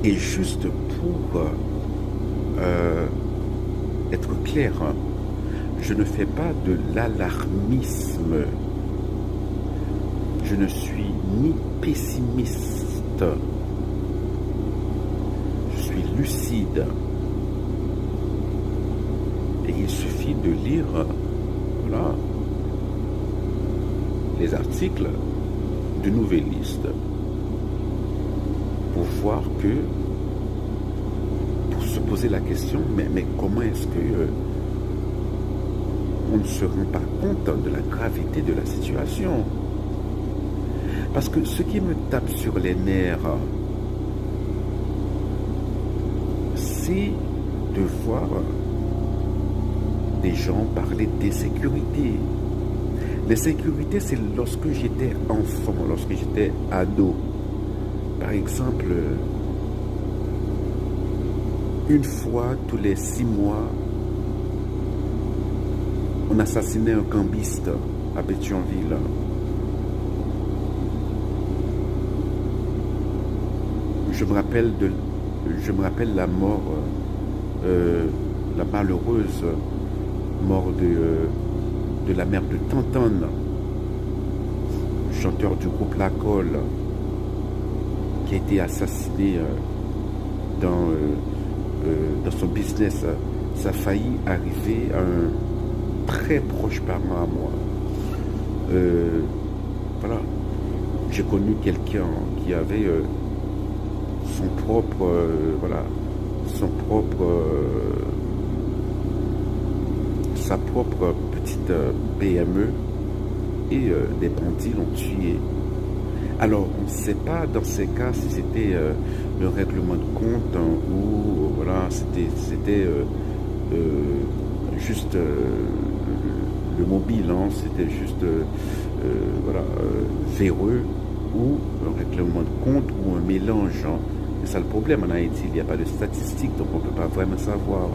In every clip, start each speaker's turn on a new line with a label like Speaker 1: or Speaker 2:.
Speaker 1: Et juste pour être clair, je ne fais pas de l'alarmisme. Je ne suis ni pessimiste. Je suis lucide. Et il suffit de lire, voilà, les articles de Nouvelliste pour voir que, pour se poser la question, mais comment est-ce que on ne se rend pas compte de la gravité de la situation? Parce que ce qui me tape sur les nerfs, c'est de voir des gens parler d'insécurité. L'insécurité, c'est lorsque j'étais enfant, lorsque j'étais ado. Par exemple, une fois tous les 6 mois, on assassinait un cambiste à Pétionville. Je me rappelle la mort, la malheureuse mort de la mère de Tantone, chanteur du groupe La Colle, qui a été assassiné dans son business. Ça a failli arriver à un très proche parent à moi. Voilà. J'ai connu quelqu'un qui avait sa propre petite PME et des bandits l'ont tué. Alors, on ne sait pas dans ces cas si c'était le règlement de compte ou voilà, c'était juste le mobile, hein, c'était juste voilà, véreux ou un règlement de compte ou un mélange. Hein. C'est ça le problème en Haïti, il n'y a pas de statistiques, donc on ne peut pas vraiment savoir.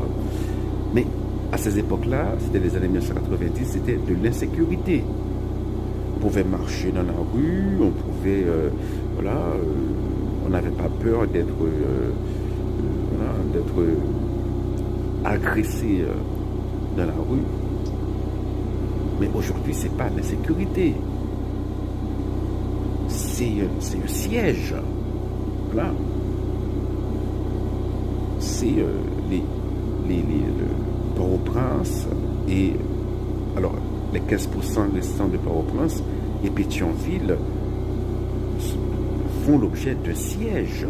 Speaker 1: Mais à ces époques-là, c'était les années 1990, c'était de l'insécurité. On pouvait marcher dans la rue, on pouvait, voilà, on n'avait pas peur d'être voilà, d'être agressé dans la rue. Mais aujourd'hui, c'est pas l'insécurité. C'est un siège. Voilà. C'est le Port-au-Prince et alors les 15% restants de Port-au-Prince et Pétionville font l'objet de sièges.